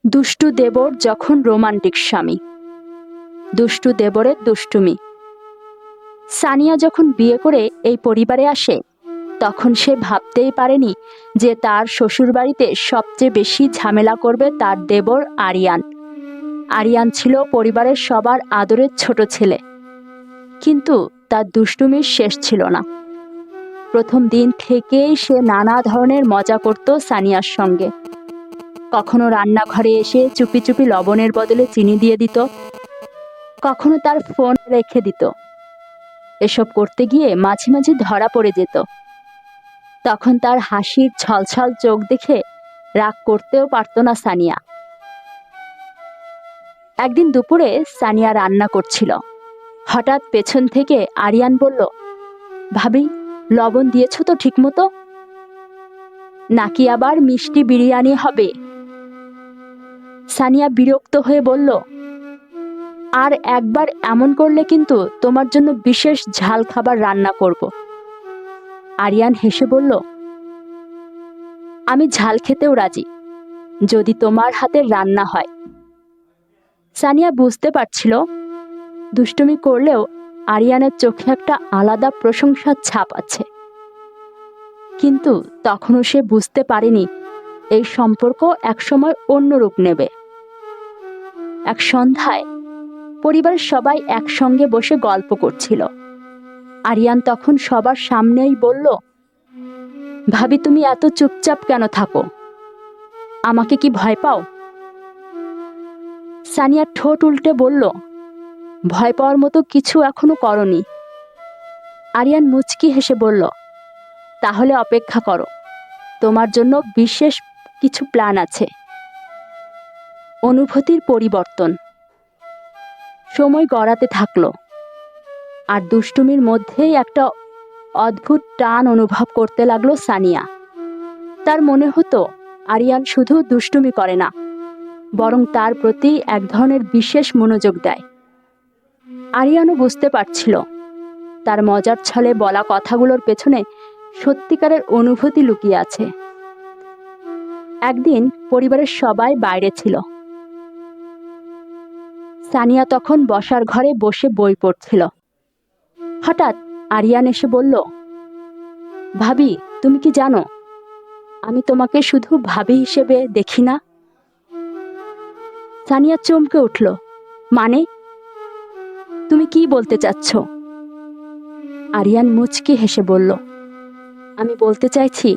দুষ্টু দেবর যখন রোমান্টিক স্বামী। দুষ্টু দেবরের দুষ্টুমি। সানিয়া যখন বিয়ে করে এই পরিবারে আসে তখন সে ভাবতেই পারেনি যে তার শ্বশুরবাড়িতে সবচেয়ে বেশি ঝামেলা করবে তার দেবর আরিয়ান। আরিয়ান ছিল পরিবারের সবার আদরের ছোট ছেলে, কিন্তু তার দুষ্টুমির শেষ ছিল না। প্রথম দিন থেকেই সে নানা ধরনের মজা করত সানিয়ার সঙ্গে। কখনো রান্নাঘরে এসে চুপি চুপি লবণের বদলে চিনি দিয়ে দিত, কখনো তার ফোন রেখে দিত। এসব করতে গিয়ে মাঝে মাঝে ধরা পড়ে যেত। তখন তার হাসির ছলছল চোখ দেখে রাগ করতেও পারত না সানিয়া। একদিন দুপুরে সানিয়া রান্না করছিল, হঠাৎ পেছন থেকে আরিয়ান বলল, ভাবি, লবণ দিয়েছো তো ঠিক মতো? নাকি আবার মিষ্টি বিরিয়ানি হবে? সানিয়া বিরক্ত হয়ে বলল, আর একবার এমন করলে কিন্তু তোমার জন্য বিশেষ ঝাল খাবার রান্না করব। আরিয়ান হেসে বলল, আমি ঝাল খেতেও রাজি, যদি তোমার হাতের রান্না হয়। সানিয়া বুঝতে পারছিল দুষ্টুমি করলেও আরিয়ানের চোখে একটা আলাদা প্রশংসার ছাপ আছে, কিন্তু তখনও সে বুঝতে পারেনি এই সম্পর্ক একসময় অন্য রূপ নেবে। এক সন্ধ্যায় পরিবারের সবাই একসঙ্গে বসে গল্প করছিল। আরিয়ান তখন সবার সামনেই বলল, ভাবি, তুমি এত চুপচাপ কেন থাকো? আমাকে কি ভয় পাও? সানিয়া ঠোঁট উল্টে বলল, ভয় পাওয়ার মতো কিছু এখনো করনি। আরিয়ান মুচকি হেসে বলল, তাহলে অপেক্ষা করো, তোমার জন্য বিশেষ কিছু প্ল্যান আছে। অনুভূতির পরিবর্তন। সময় গড়াতে থাকলো, আর দুষ্টুমির মধ্যেই একটা অদ্ভুত টান অনুভব করতে লাগলো সানিয়া। তার মনে হতো আরিয়ান শুধু দুষ্টুমি করে না, বরং তার প্রতি এক ধরনের বিশেষ মনোযোগ দেয়। আরিয়ানও বুঝতে পারছিল তার মজার ছলে বলা কথাগুলোর পেছনে সত্যিকারের অনুভূতি লুকিয়ে আছে। একদিন পরিবারের সবাই বাইরে ছিল। সানিয়া তখন বসার ঘরে বসে বই পড়ছিল। হঠাৎ আরিয়ান এসে বলল, ভাবি, তুমি কি জানো, আমি তোমাকে শুধু ভাবি হিসেবে দেখি না। সানিয়া চমকে উঠল, মানে? তুমি কি বলতে চাচ্ছ? আরিয়ান মুচকি হেসে বলল, আমি বলতে চাইছি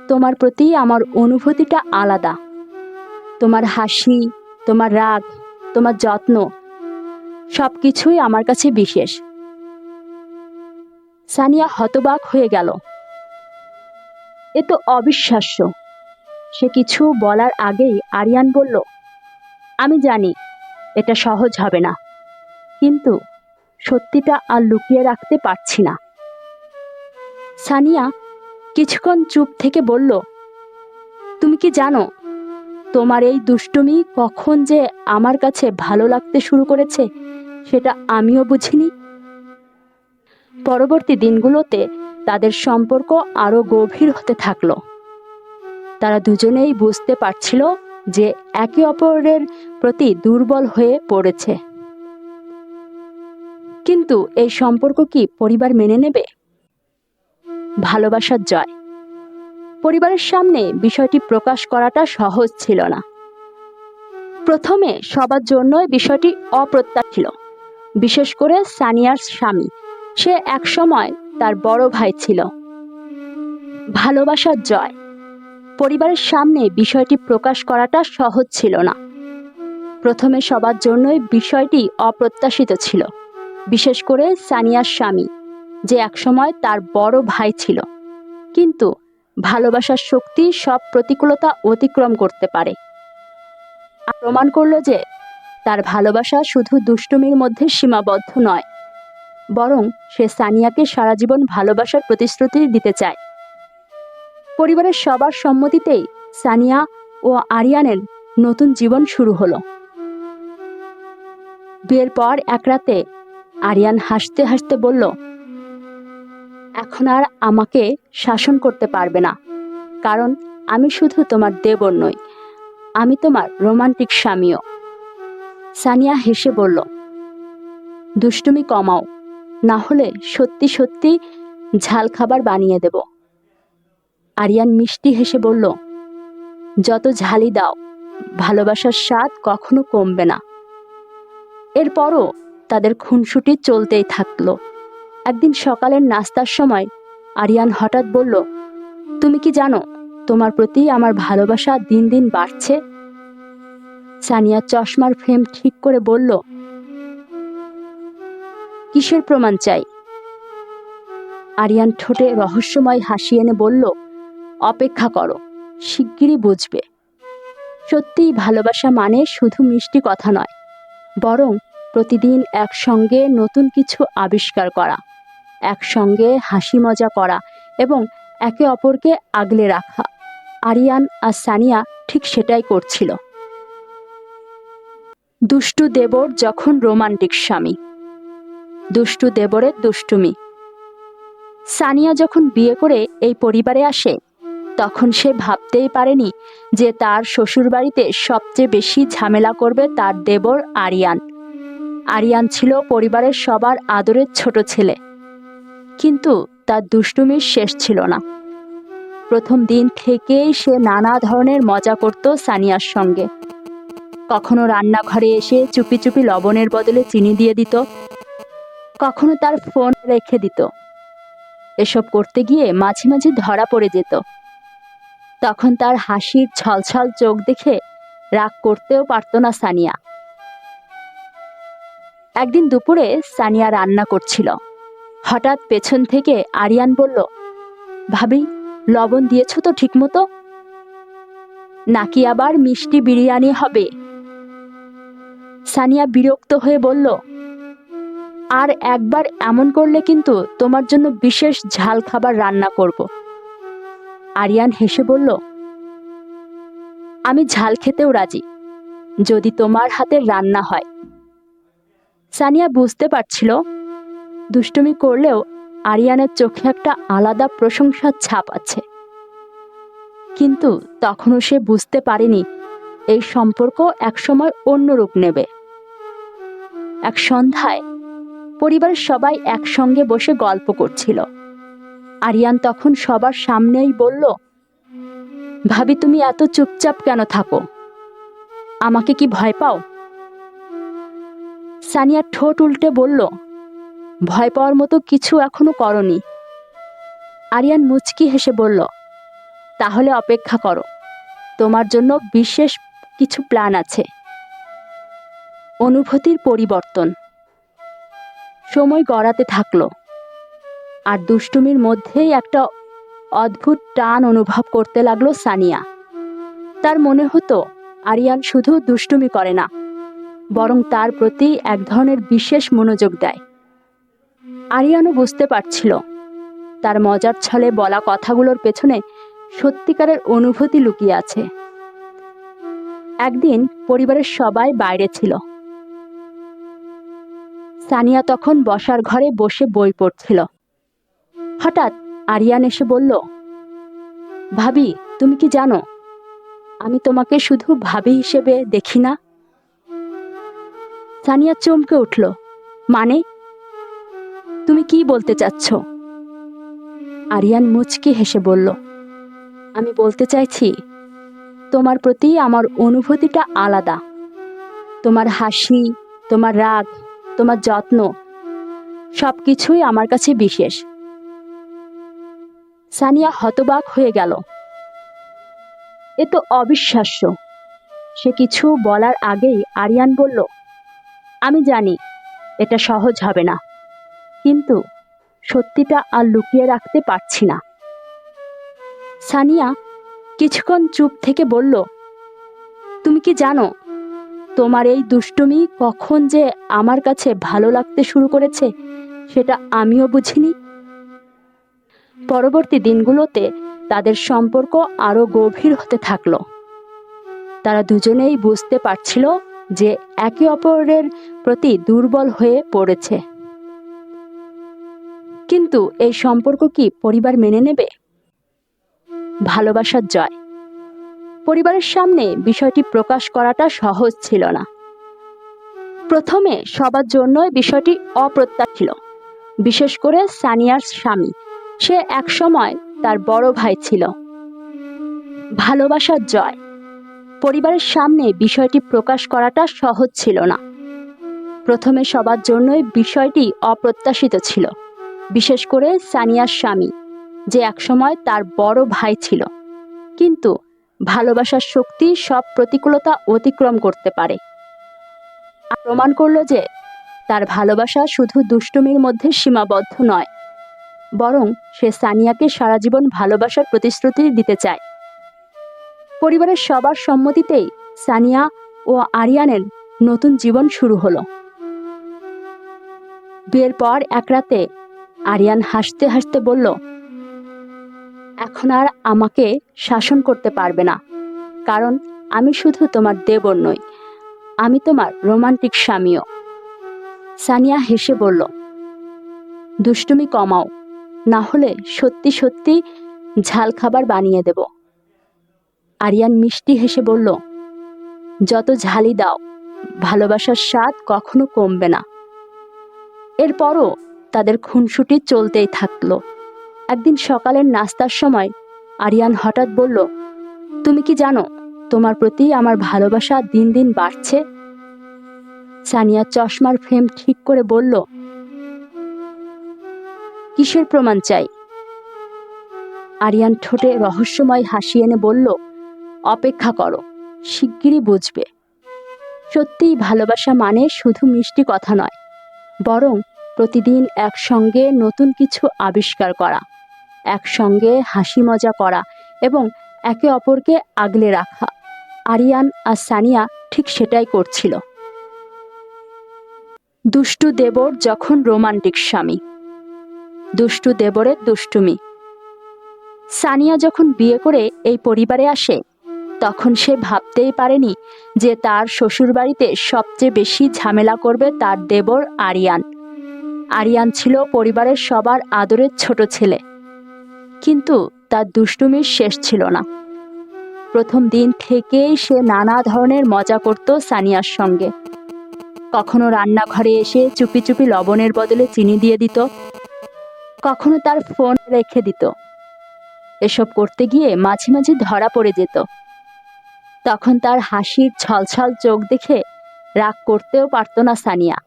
তোমার প্রতি আমার অনুভূতিটা আলাদা। তোমার হাসি, তোমার রাগ, তোমার যত্ন, সবকিছুই আমার কাছে বিশেষ। সানিয়া হতবাক হয়ে গেল। এ তো অবিশ্বাস্য। সে কিছু বলার আগেই আরিয়ান বলল, আমি জানি এটা সহজ হবে না, কিন্তু সত্যিটা আর লুকিয়ে রাখতে পারছি না। সানিয়া কিছুক্ষণ চুপ থেকে বলল, তুমি কি জানো তোমার এই দুষ্টুমি কখন যে আমার কাছে ভালো লাগতে শুরু করেছে সেটা আমিও বুঝিনি। পরবর্তী দিনগুলোতে তাদের সম্পর্ক আরো গভীর হতে থাকলো। তারা দুজনেই বুঝতে পারছিল যে একে অপরের প্রতি দুর্বল হয়ে পড়েছে। কিন্তু এই সম্পর্ক কি পরিবার মেনে নেবে? ভালোবাসার জয়। পরিবারের সামনে বিষয়টি প্রকাশ করাটা সহজ ছিল না। প্রথমে সবার জন্যই বিষয়টি অপ্রত্যাশিত ছিল, বিশেষ করে সানিয়ার স্বামী। সে একসময় তার বড় ভাই ছিল। ভালোবাসার জয়। পরিবারের সামনে বিষয়টি প্রকাশ করাটা সহজ ছিল না। প্রথমে সবার জন্যই বিষয়টি অপ্রত্যাশিত ছিল, বিশেষ করে সানিয়ার স্বামী, যে একসময় তার বড় ভাই ছিল। কিন্তু ভালোবাসার শক্তি সব প্রতিকূলতা অতিক্রম করতে পারে। আর প্রমাণ করল যে তার ভালোবাসা শুধু দুষ্টুমির মধ্যে সীমাবদ্ধ নয়, বরং সে সানিয়াকে সারা জীবন ভালোবাসার প্রতিশ্রুতি দিতে চায়। পরিবারের সবার সম্মতিতেই সানিয়া ও আরিয়ানের নতুন জীবন শুরু হলো। বিয়ের পর এক রাতে আরিয়ান হাসতে হাসতে বলল, এখন আর আমাকে শাসন করতে পারবে না, কারণ আমি শুধু তোমার দেবর নই, আমি তোমার রোমান্টিক স্বামীও। সানিয়া হেসে বলল, দুষ্টুমি কমাও, না হলে সত্যি সত্যি ঝাল খাবার বানিয়ে দেব। আরিয়ান মিষ্টি হেসে বলল, যত ঝালই দাও, ভালোবাসার স্বাদ কখনো কমবে না। এরপরও তাদের খুনসুটি চলতেই থাকলো। একদিন সকালের নাস্তার সময় আরিয়ান হঠাৎ বলল, তুমি কি জানো, তোমার প্রতি আমার ভালোবাসা দিন দিন বাড়ছে। সানিয়া চশমার ফ্রেম ঠিক করে বলল, কিসের প্রমাণ চাই? আরিয়ান ঠোঁটে রহস্যময় হাসি এনে বলল, অপেক্ষা করো, শিগগিরই বুঝবে। সত্যিই ভালোবাসা মানে শুধু মিষ্টি কথা নয়, বরং প্রতিদিন একসঙ্গে নতুন কিছু আবিষ্কার করা, একসঙ্গে হাসি মজা করা এবং একে অপরকে আগলে রাখা। আরিয়ান আর সানিয়া ঠিক সেটাই করছিল। দুষ্টু দেবর যখন রোমান্টিক স্বামী। দুষ্টু দেবরের দুষ্টুমি। সানিয়া যখন বিয়ে করে এই পরিবারে আসে, তখন সে ভাবতেই পারেনি যে তার শ্বশুরবাড়িতে সবচেয়ে বেশি ঝামেলা করবে তার দেবর আরিয়ান। আরিয়ান ছিল পরিবারের সবার আদরের ছোট ছেলে, কিন্তু তার দুষ্টুমির শেষ ছিল না। প্রথম দিন থেকেই সে নানা ধরনের মজা করত সানিয়ার সঙ্গে। কখনো রান্নাঘরে এসে চুপি চুপি লবণের বদলে চিনি দিয়ে দিত, কখনো তার ফোন রেখে দিত। এসব করতে গিয়ে মাঝে মাঝে ধরা পড়ে যেত। তখন তার হাসির ছলছল চোখ দেখে রাগ করতেও পারত না সানিয়া। একদিন দুপুরে সানিয়া রান্না করছিল। হঠাৎ পেছন থেকে আরিয়ান বলল, ভাবি, লবণ দিয়েছ তো ঠিক মতো? নাকি আবার মিষ্টি বিরিয়ানি হবে? সানিয়া বিরক্ত হয়ে বলল, আর একবার এমন করলে কিন্তু তোমার জন্য বিশেষ ঝাল খাবার রান্না করব। আরিয়ান হেসে বলল, আমি ঝাল খেতেও রাজি, যদি তোমার হাতের রান্না হয়। সানিয়া বুঝতে পারছিল দুষ্টুমি করলেও আরিয়ানের চোখে একটা আলাদা প্রশংসার ছাপ আছে, কিন্তু তখনও সে বুঝতে পারেনি এই সম্পর্ক একসময় অন্য রূপ নেবে। এক সন্ধ্যায় পরিবারের সবাই একসঙ্গে বসে গল্প করছিল। আরিয়ান তখন সবার সামনেই বলল, ভাবি, তুমি এত চুপচাপ কেন থাকো? আমাকে কি ভয় পাও? সানিয়া ঠোঁট উল্টে বলল, ভয় পাওয়ার মতো কিছু এখনো করনি। আরিয়ান মুচকি হেসে বলল, তাহলে অপেক্ষা করো, তোমার জন্য বিশেষ কিছু প্ল্যান আছে। অনুভূতির পরিবর্তন। সময় গড়াতে থাকলো, আর দুষ্টুমির মধ্যেই একটা অদ্ভুত টান অনুভব করতে লাগলো সানিয়া। তার মনে হতো আরিয়ান শুধু দুষ্টুমি করে না, বরং তার প্রতি এক ধরনের বিশেষ মনোযোগ দেয়। আরিয়ানও বুঝতে পারছিল তার মজার ছলে বলা কথাগুলোর পেছনে সত্যিকারের অনুভূতি লুকিয়ে আছে। একদিন পরিবারের সবাই বাইরে ছিল। সানিয়া তখন বসার ঘরে বসে বই পড়ছিল। হঠাৎ আরিয়ান এসে বলল, ভাবি, তুমি কি জানো, আমি তোমাকে শুধু ভাবি হিসেবে দেখি না। সানিয়া চমকে উঠল, মানে? তুমি কি বলতে চাচ্ছ? আরিয়ান মুচকি হেসে বলল, আমি বলতে চাইছি তোমার প্রতি আমার অনুভূতিটা আলাদা। তোমার হাসি, তোমার রাগ, তোমার যত্ন, সবকিছুই আমার কাছে বিশেষ। সানিয়া হতবাক হয়ে গেল। এ তো অবিশ্বাস্য। সে কিছু বলার আগেই আরিয়ান বলল, আমি জানি এটা সহজ হবে না, কিন্তু সত্যিটা আর লুকিয়ে রাখতে পারছি না। সানিয়া কিছুক্ষণ চুপ থেকে বলল, তুমি কি জানো, তোমার এই দুষ্টুমি কখন যে আমার কাছে ভালো লাগতে শুরু করেছে সেটা আমিও বুঝিনি। পরবর্তী দিনগুলোতে তাদের সম্পর্ক আরো গভীর হতে থাকলো। তারা দুজনেই বুঝতে পারছিল যে একে অপরের প্রতি দুর্বল হয়ে পড়েছে। কিন্তু এই সম্পর্ক কি পরিবার মেনে নেবে? ভালোবাসার জয়। পরিবারের সামনে বিষয়টি প্রকাশ করাটা সহজ ছিল না। প্রথমে সবার জন্যই বিষয়টি অপ্রত্যাশিত ছিল, বিশেষ করে সানিয়ার স্বামী। সে একসময় তার বড় ভাই ছিল। ভালোবাসার জয়। পরিবারের সামনে বিষয়টি প্রকাশ করাটা সহজ ছিল না। প্রথমে সবার জন্যই বিষয়টি অপ্রত্যাশিত ছিল, বিশেষ করে সানিয়ার স্বামী, যে একসময় তার বড় ভাই ছিল। কিন্তু ভালোবাসার শক্তি সব প্রতিকূলতা অতিক্রম করতে পারে। প্রমাণ করল যে তার ভালোবাসা শুধু দুষ্টুমির মধ্যে সীমাবদ্ধ নয়, বরং সে সানিয়াকে সারা জীবন ভালোবাসার প্রতিশ্রুতি দিতে চায়। পরিবারের সবার সম্মতিতেই সানিয়া ও আরিয়ানের নতুন জীবন শুরু হলো। বিয়ের পর এক রাতে আরিয়ান হাসতে হাসতে বলল, এখন আর আমাকে শাসন করতে পারবে না, কারণ আমি শুধু তোমার দেবর নই, আমি তোমার রোমান্টিক স্বামীও। সানিয়া হেসে বলল, দুষ্টুমি কমাও, না হলে সত্যি সত্যি ঝাল খাবার বানিয়ে দেব। আরিয়ান মিষ্টি হেসে বলল, যত ঝালই দাও, ভালোবাসার স্বাদ কখনো কমবে না। এরপরও তাদের খুনসুটি চলতেই থাকলো। একদিন সকালের নাস্তার সময় আরিয়ান হঠাৎ বলল, তুমি কি জানো, তোমার প্রতি আমার ভালোবাসা দিন দিন বাড়ছে। সানিয়া চশমার ফ্রেম ঠিক করে বলল, কিসের প্রমাণ চাই? আরিয়ান ঠোঁটে রহস্যময় হাসি এনে বলল, অপেক্ষা করো, শিগগিরই বুঝবে। সত্যিই ভালোবাসা মানে শুধু মিষ্টি কথা নয়, বরং প্রতিদিন একসঙ্গে নতুন কিছু আবিষ্কার করা, একসঙ্গে হাসি মজা করা এবং একে অপরকে আগলে রাখা। আরিয়ান আর সানিয়া ঠিক সেটাই করছিল। দুষ্টু দেবর যখন রোমান্টিক স্বামী। দুষ্টু দেবরের দুষ্টুমি। সানিয়া যখন বিয়ে করে এই পরিবারে আসে, তখন সে ভাবতেই পারেনি যে তার শ্বশুরবাড়িতে সবচেয়ে বেশি ঝামেলা করবে তার দেবর আরিয়ান। আরিয়ান ছিল পরিবারের সবার আদরের ছোট ছেলে, কিন্তু তার দুষ্টুমির শেষ ছিল না। প্রথম দিন থেকেই সে নানা ধরনের মজা করত সানিয়ার সঙ্গে। কখনো রান্নাঘরে এসে চুপি চুপি লবণের বদলে চিনি দিয়ে দিত, কখনো তার ফোন রেখে দিত। এসব করতে গিয়ে মাঝে মাঝে ধরা পড়ে যেত। তখন তার হাসির ছলছল চোখ দেখে রাগ করতেও পারত না সানিয়া।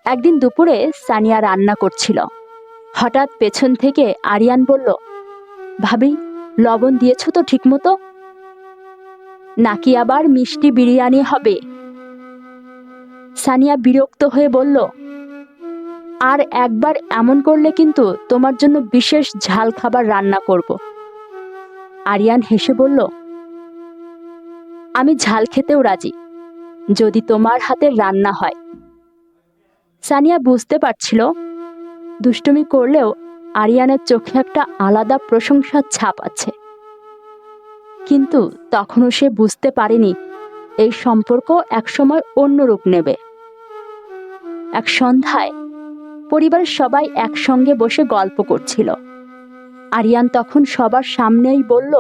একদিন দুপুরে সানিয়া রান্না করছিল। হঠাৎ পেছন থেকে আরিয়ান বলল, ভাবি, লবণ দিয়েছ তো ঠিকমতো? নাকি আবার মিষ্টি বিরিয়ানি হবে? সানিয়া বিরক্ত হয়ে বলল, আর একবার এমন করলে কিন্তু তোমার জন্য বিশেষ ঝাল খাবার রান্না করব। আরিয়ান হেসে বলল, আমি ঝাল খেতেও রাজি, যদি তোমার হাতের রান্না হয়। সানিয়া বুঝতে পারছিল দুষ্টুমি করলেও আরিয়ানের চোখে একটা আলাদা প্রশংসার ছাপ আছে। কিন্তু তখনও সে বুঝতে পারেনি এই সম্পর্ক একসময় অন্য রূপ নেবে। এক সন্ধ্যায় পরিবারের সবাই একসঙ্গে বসে গল্প করছিল। আরিয়ান তখন সবার সামনেই বলল,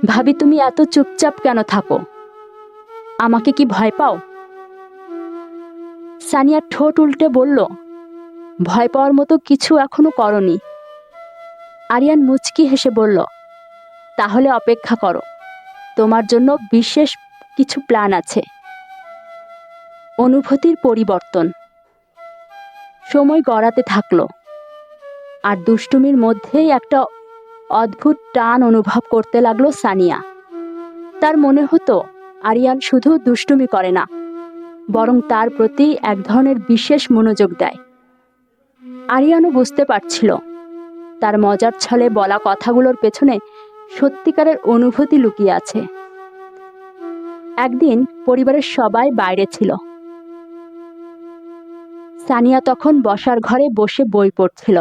ভাবি, তুমি এত চুপচাপ কেন থাকো? আমাকে কি ভয় পাও? সানিয়া ঠোঁট উল্টে বলল, ভয় পাওয়ার মতো কিছু এখনো করনি। আরিয়ান মুচকি হেসে বলল, তাহলে অপেক্ষা করো, তোমার জন্য বিশেষ কিছু প্ল্যান আছে। অনুভূতির পরিবর্তন। সময় গড়াতে থাকলো, আর দুষ্টুমির মধ্যেই একটা অদ্ভুত টান অনুভব করতে লাগলো সানিয়া। তার মনে হতো আরিয়ান শুধু দুষ্টুমি করে না, বরং তার প্রতি এক ধরনের বিশেষ মনোযোগ দেয়। আরিয়ানও বুঝতে পারছিল তার মজার ছলে বলা কথাগুলোর পেছনে সত্যিকারের অনুভূতি লুকিয়ে আছে। একদিন পরিবারের সবাই বাইরে ছিল। সানিয়া তখন বসার ঘরে বসে বই পড়ছিল।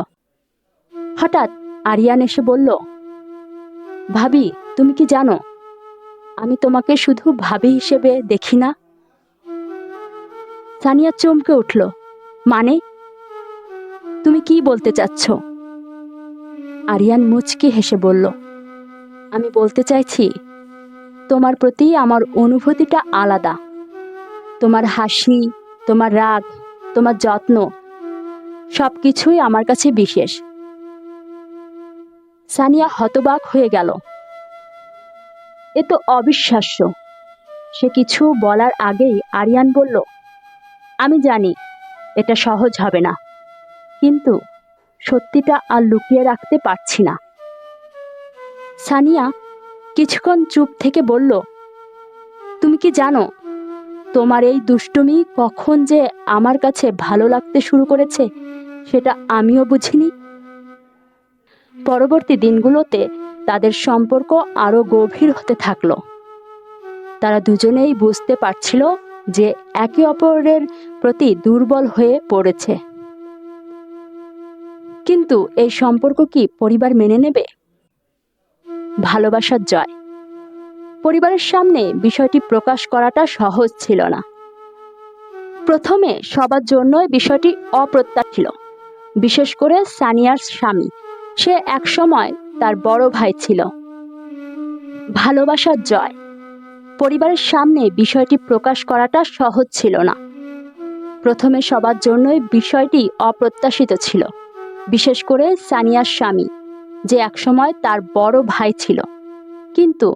হঠাৎ আরিয়ান এসে বলল, ভাবি, তুমি কি জানো, আমি তোমাকে শুধু ভাবি হিসেবে দেখি না। সানিয়া চমকে উঠল, মানে? তুমি কি বলতে চাচ্ছ? আরিয়ান মুচকি হেসে বলল, আমি বলতে চাইছি, তোমার প্রতি আমার অনুভূতিটা আলাদা। তোমার হাসি, তোমার রাগ, তোমার যত্ন সবকিছুই আমার কাছে বিশেষ। সানিয়া হতবাক হয়ে গেল। এ তো অবিশ্বাস্য। সে কিছু বলার আগেই আরিয়ান বলল, আমি জানি এটা সহজ হবে না, কিন্তু সত্যিটা আর লুকিয়ে রাখতে পারছি না। সানিয়া কিছুক্ষণ চুপ থেকে বলল, তুমি কি জানো তোমার এই দুষ্টুমি কখন যে আমার কাছে ভালো লাগতে শুরু করেছে সেটা আমিও বুঝিনি। পরবর্তী দিনগুলোতে তাদের সম্পর্ক আরো গভীর হতে থাকলো। তারা দুজনেই বুঝতে পারছিল যে একে অপরের প্রতি দুর্বল হয়ে পড়েছে। কিন্তু এই সম্পর্ক কি পরিবার মেনে নেবে? ভালোবাসার জয়। পরিবারের সামনে বিষয়টি প্রকাশ করাটা সহজ ছিল না। প্রথমে সবার জন্যই বিষয়টি অপ্রত্যাশিত ছিল, বিশেষ করে সানিয়ার স্বামী। সে একসময় তার বড় ভাই ছিল। ভালোবাসার জয়। পরিবারের সামনে বিষয়টি প্রকাশ করাটা সহজ ছিল না। প্রথমে সবার জন্যই বিষয়টি অপ্রত্যাশিত ছিল, বিশেষ করে সানিয়ার স্বামী, যে একসময় তার বড় ভাই ছিল। কিন্তু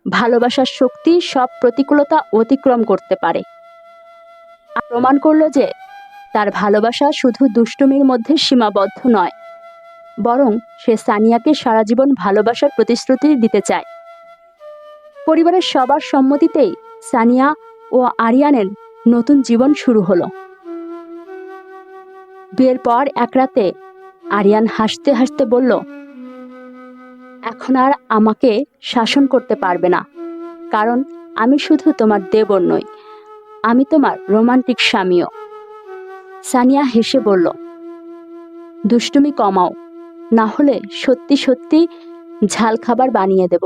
ভালোবাসার শক্তি সব প্রতিকূলতা অতিক্রম করতে পারে। আর প্রমাণ করলো যে তার ভালোবাসা শুধু দুষ্টুমির মধ্যে সীমাবদ্ধ নয়, বরং সে সানিয়াকে সারা জীবন ভালোবাসার প্রতিশ্রুতি দিতে চায়। পরিবারের সবার সম্মতিতেই সানিয়া ও আরিয়ানের নতুন জীবন শুরু হলো। বিয়ের পর এক রাতে আরিয়ান হাসতে হাসতে বলল, এখন আর আমাকে শাসন করতে পারবে না, কারণ আমি শুধু তোমার দেবর নই, আমি তোমার রোমান্টিক স্বামীও। সানিয়া হেসে বলল, দুষ্টুমি কমাও, না হলে সত্যি সত্যি ঝাল খাবার বানিয়ে দেব।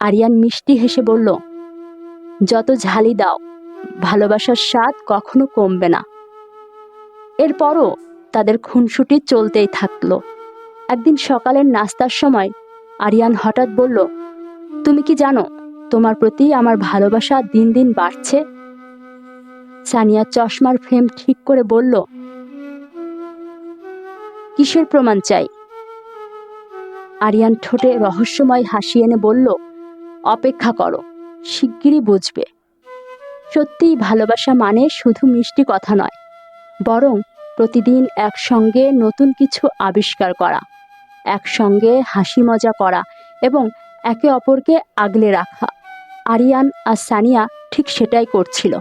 আরিয়ান মিষ্টি হেসে বলল, যত ঝালই দাও, ভালোবাসার স্বাদ কখনো কমবে না। এরপরও তাদের খুনসুটি চলতেই থাকলো। একদিন সকালের নাস্তার সময় আরিয়ান হঠাৎ বলল, তুমি কি জানো তোমার প্রতি আমার ভালোবাসা দিন দিন বাড়ছে? সানিয়া চশমার ফ্রেম ঠিক করে বলল, কিসের প্রমাণ চাই? আরিয়ান ঠোঁটে রহস্যময় হাসি এনে বলল, অপেক্ষা করো, শিগগিরই বুঝবে। সত্যিই ভালোবাসা মানে শুধু মিষ্টি কথা নয়, বরং প্রতিদিন একসঙ্গে নতুন কিছু আবিষ্কার করা, একসঙ্গে হাসি মজা করা এবং একে অপরকে আগলে রাখা। আরিয়ান আর সানিয়া ঠিক সেটাই করছিল।